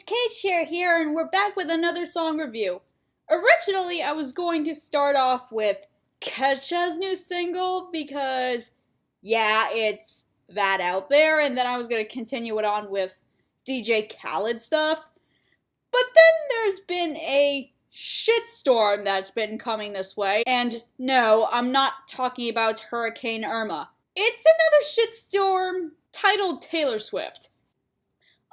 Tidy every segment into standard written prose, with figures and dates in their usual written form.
Cait, Cher here, and we're back with another song review. Originally, I was going to start off with Kesha's new single because, yeah, it's that out there, and then I was going to continue it on with DJ Khaled stuff. But then there's been a shitstorm that's been coming this way, and no, I'm not talking about Hurricane Irma. It's another shitstorm titled Taylor Swift.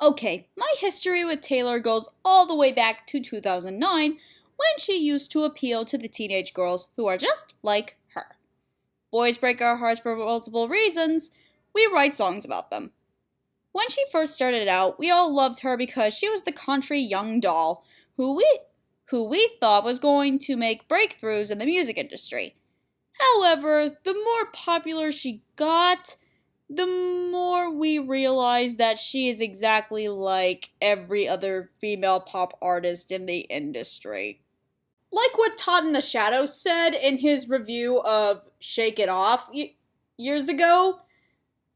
Okay, my history with Taylor goes all the way back to 2009, when she used to appeal to the teenage girls who are just like her. Boys break our hearts for multiple reasons. We write songs about them. When she first started out, we all loved her because she was the country young doll who we thought was going to make breakthroughs in the music industry. However, the more popular she got, the more we realize that she is exactly like every other female pop artist in the industry. Like what Todd in the Shadows said in his review of Shake It Off years ago,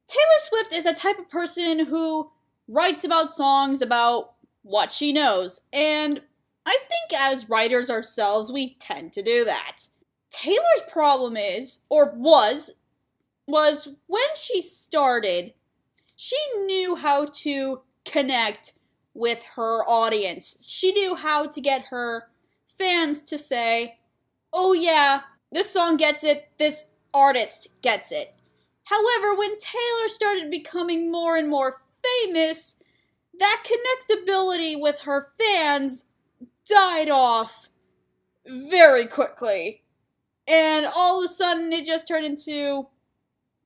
Taylor Swift is a type of person who writes about songs about what she knows, and I think as writers ourselves, we tend to do that. Taylor's problem is, or was when she started, she knew how to connect with her audience. She knew how to get her fans to say, oh yeah, this song gets it, this artist gets it. However, when Taylor started becoming more and more famous, that connectability with her fans died off very quickly. And all of a sudden, it just turned into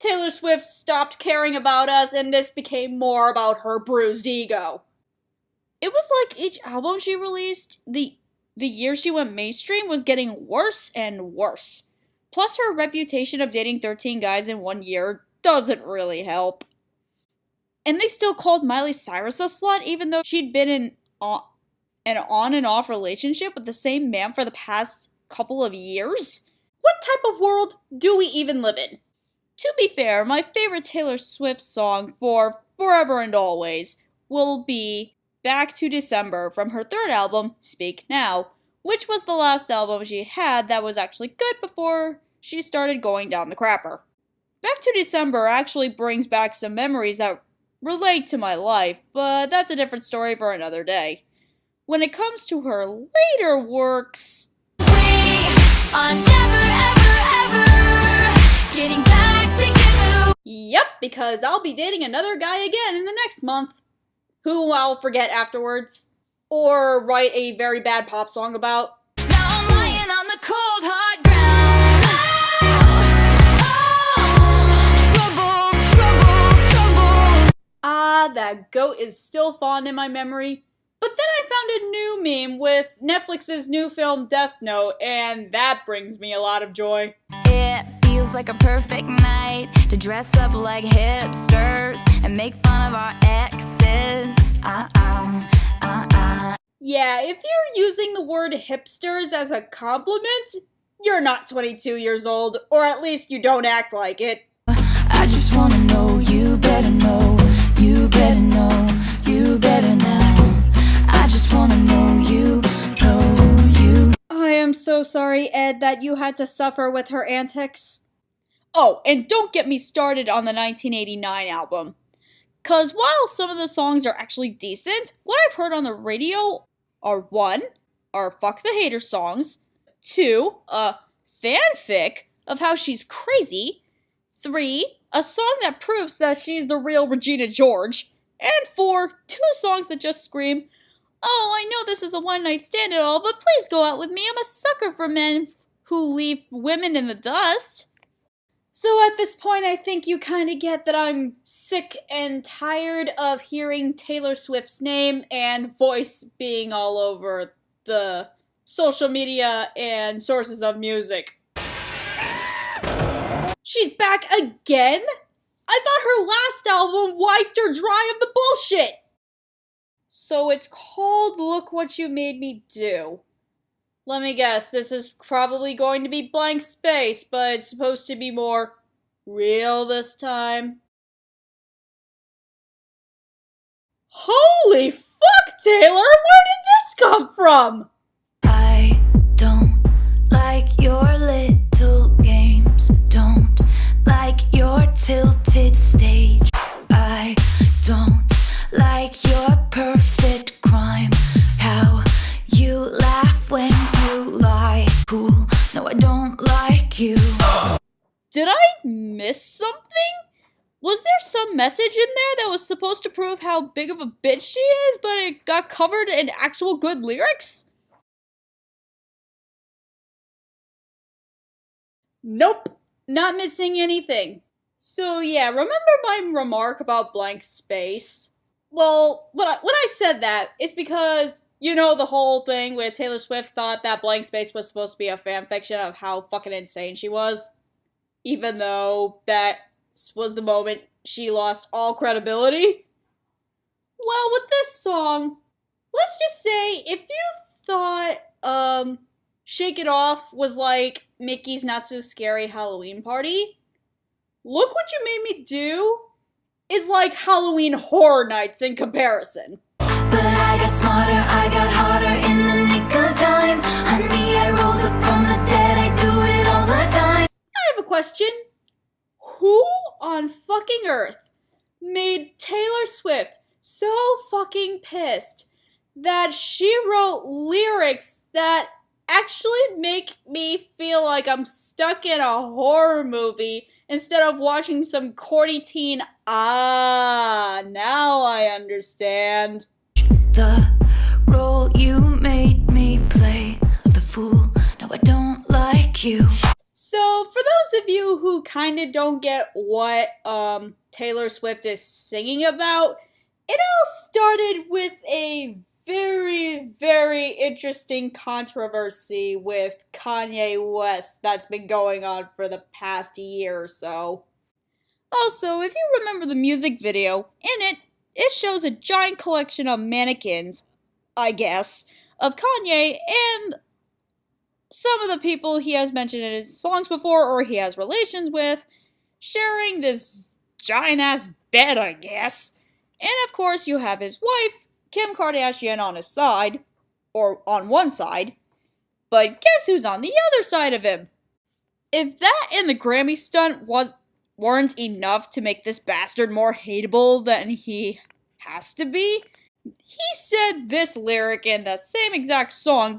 Taylor Swift stopped caring about us, and this became more about her bruised ego. It was like each album she released, the year she went mainstream, was getting worse and worse. Plus, her reputation of dating 13 guys in 1 year doesn't really help. And they still called Miley Cyrus a slut, even though she'd been in an on and off relationship with the same man for the past couple of years. What type of world do we even live in? To be fair, my favorite Taylor Swift song for forever and always will be Back to December from her third album, Speak Now, which was the last album she had that was actually good before she started going down the crapper. Back to December actually brings back some memories that relate to my life, but that's a different story for another day. When it comes to her later works, we are never ever getting back together. Yep, because I'll be dating another guy again in the next month, who I'll forget afterwards, or write a very bad pop song about. Now I'm lying on the cold hard ground. Trouble. Ah, that goat is still fond in my memory. But then I found a new meme with Netflix's new film Death Note, and that brings me a lot of joy. It feels like a perfect night to dress up like hipsters and make fun of our exes. Yeah, if you're using the word hipsters as a compliment, you're not 22 years old, or at least you don't act like it. I just wanna know, you better know, you better know, you better now. I just wanna know you, know you. I am so sorry, Ed, that you had to suffer with her antics. Oh, and don't get me started on the 1989 album. Cause while some of the songs are actually decent, what I've heard on the radio are 1, Fuck the Hater songs, 2, a fanfic of how she's crazy, 3, a song that proves that she's the real Regina George, and 4, 2 songs that just scream, oh, I know this is a one-night stand and all, but please go out with me. I'm a sucker for men who leave women in the dust. So at this point, I think you kind of get that I'm sick and tired of hearing Taylor Swift's name and voice being all over the social media and sources of music. She's back again? I thought her last album wiped her dry of the bullshit! So it's called Look What You Made Me Do. Let me guess, this is probably going to be blank space, but it's supposed to be more real this time. Holy fuck, Taylor! Where did this come from? I don't like your little games. Don't like your tilted stage. I don't like your perfect crime. How you laugh when you lie. Cool, no, I don't like you. Did I miss something? Was there some message in there that was supposed to prove how big of a bitch she is, but it got covered in actual good lyrics? Nope, not missing anything. So yeah, remember my remark about blank space? Well, when I said that, it's because, you know, the whole thing where Taylor Swift thought that blank space was supposed to be a fanfiction of how fucking insane she was? Even though that was the moment she lost all credibility? Well, with this song, let's just say, if you thought, Shake It Off was like Mickey's Not So Scary Halloween Party, Look What You Made Me Do is like Halloween Horror Nights in comparison. But I got smarter, I got harder in the nick of time. Honey, I rose up from the dead, I do it all the time. I have a question. Who on fucking earth made Taylor Swift so fucking pissed that she wrote lyrics that actually make me feel like I'm stuck in a horror movie instead of watching some corny teen? Ah, now I understand. The role you made me play of the fool, no, I don't like you. So, for those of you who kinda don't get what, Taylor Swift is singing about, it all started with a very, very interesting controversy with Kanye West that's been going on for the past year or so. Also, if you remember the music video, in it shows a giant collection of mannequins, I guess, of Kanye and some of the people he has mentioned in his songs before or he has relations with, sharing this giant-ass bed, I guess. And of course, you have his wife, Kim Kardashian, on his side, or on one side, but guess who's on the other side of him? If that and the Grammy stunt weren't enough to make this bastard more hateable than he has to be, he said this lyric in that same exact song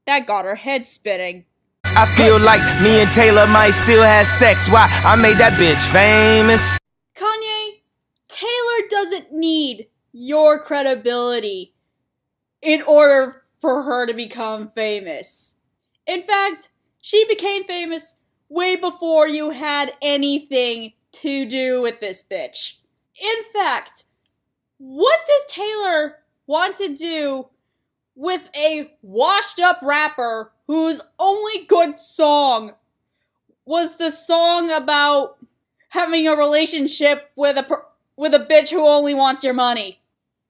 that got her head spinning. I feel like me and Taylor might still have sex. Why? I made that bitch famous. Kanye, Taylor doesn't need your credibility in order for her to become famous. In fact, she became famous way before you had anything to do with this bitch. In fact, what does Taylor want to do with a washed-up rapper whose only good song was the song about having a relationship with a bitch who only wants your money?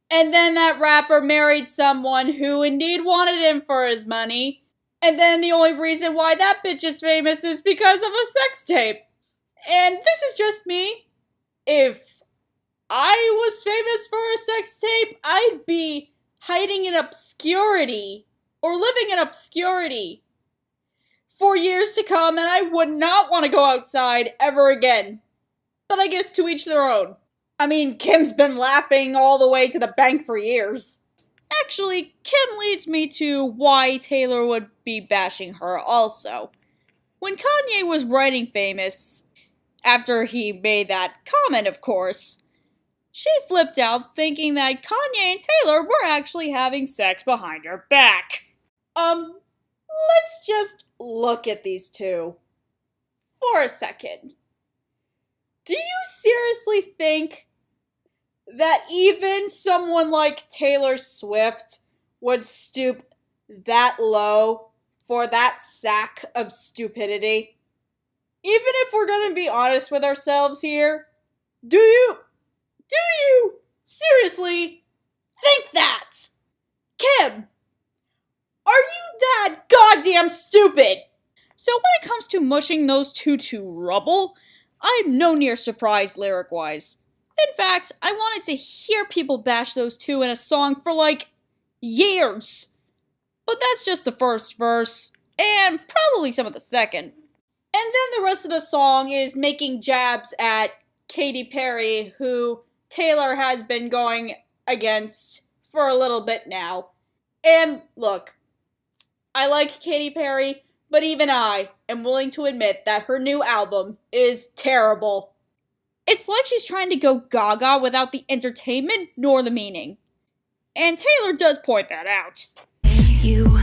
And then that rapper married someone who indeed wanted him for his money. And then the only reason why that bitch is famous is because of a sex tape. And this is just me. If I was famous for a sex tape, I'd be hiding in obscurity, or living in obscurity, for years to come, and I would not want to go outside ever again. But I guess to each their own. I mean, Kim's been laughing all the way to the bank for years. Actually, Kim leads me to why Taylor would be bashing her also. When Kanye was writing Famous, after he made that comment, of course, she flipped out thinking that Kanye and Taylor were actually having sex behind her back. Let's just look at these two for a second. Do you seriously think that even someone like Taylor Swift would stoop that low for that sack of stupidity? Even if we're gonna be honest with ourselves here, do you seriously think that? Kim, are you that goddamn stupid? So when it comes to mushing those two to rubble, I'm no near surprised lyric-wise. In fact, I wanted to hear people bash those two in a song for like years. But that's just the first verse, and probably some of the second. And then the rest of the song is making jabs at Katy Perry, who Taylor has been going against for a little bit now. And look, I like Katy Perry, but even I am willing to admit that her new album is terrible. It's like she's trying to go gaga without the entertainment nor the meaning. And Taylor does point that out. You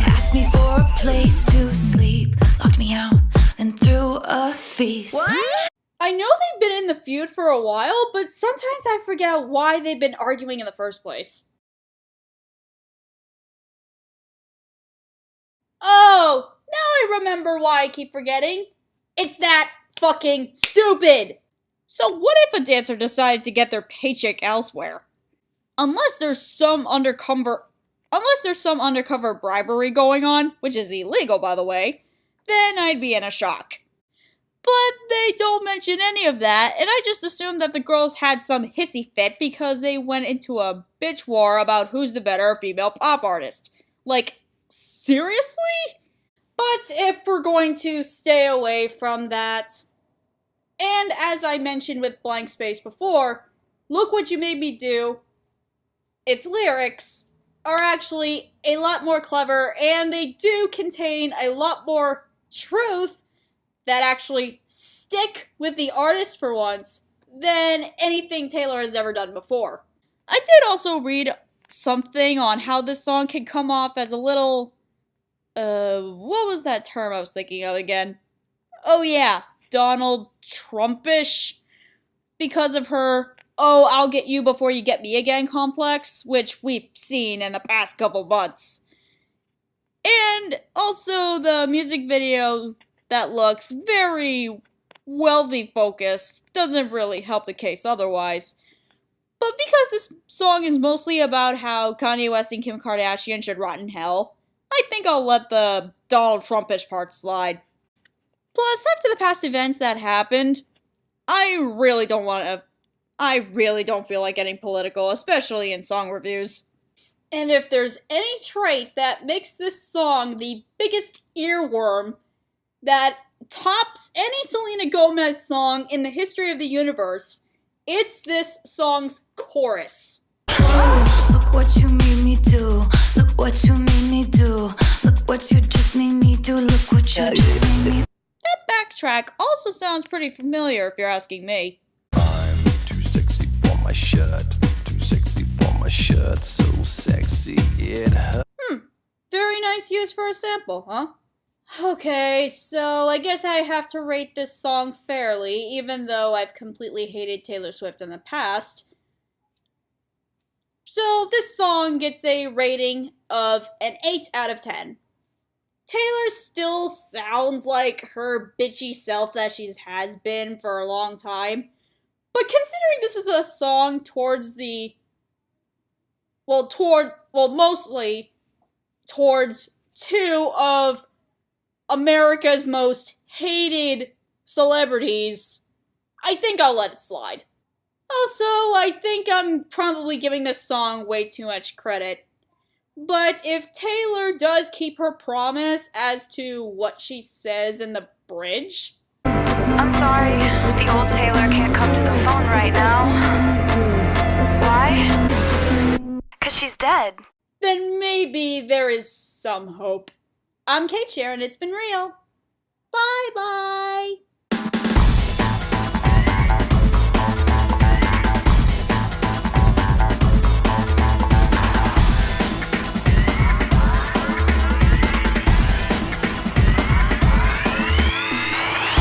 asked me for a place to sleep, locked me out, and threw a feast. What? I know they've been in the feud for a while, but sometimes I forget why they've been arguing in the first place. Oh, now I remember why I keep forgetting. It's that fucking stupid! So what if a dancer decided to get their paycheck elsewhere? Unless there's some undercover bribery going on, which is illegal by the way, then I'd be in a shock. But they don't mention any of that, and I just assumed that the girls had some hissy fit because they went into a bitch war about who's the better female pop artist. Like, seriously? But if we're going to stay away from that, and as I mentioned with Blank Space before, Look What You Made Me Do, its lyrics are actually a lot more clever, and they do contain a lot more truth that actually stick with the artist for once than anything Taylor has ever done before. I did also read something on how this song can come off as a little, what was that term I was thinking of again? Oh yeah, Donald Trumpish, because of her, oh, I'll get you before you get me again complex, which we've seen in the past couple months. And also the music video that looks very wealthy focused doesn't really help the case otherwise. But because this song is mostly about how Kanye West and Kim Kardashian should rot in hell, I think I'll let the Donald Trumpish part slide. Plus, after the past events that happened, I really don't feel like getting political, especially in song reviews. And if there's any trait that makes this song the biggest earworm that tops any Selena Gomez song in the history of the universe, it's this song's chorus. Look what you made me do. Look what you made me do. Look what you just made me do. Look what you just made me do. That backtrack also sounds pretty familiar if you're asking me. I'm too sexy for my shirt. Too sexy for my shirt. So sexy it hurts. Very nice use for a sample, huh? Okay, so I guess I have to rate this song fairly, even though I've completely hated Taylor Swift in the past. So this song gets a rating of an 8 out of 10. Taylor still sounds like her bitchy self that she has been for a long time, but considering this is a song mostly towards two of America's most hated celebrities, I think I'll let it slide. Also, I think I'm probably giving this song way too much credit. But if Taylor does keep her promise as to what she says in the bridge... I'm sorry, the old Taylor can't come to the phone right now. Why? 'Cause she's dead. Then maybe there is some hope. I'm Cait, Cher, and it's been real. Bye-bye!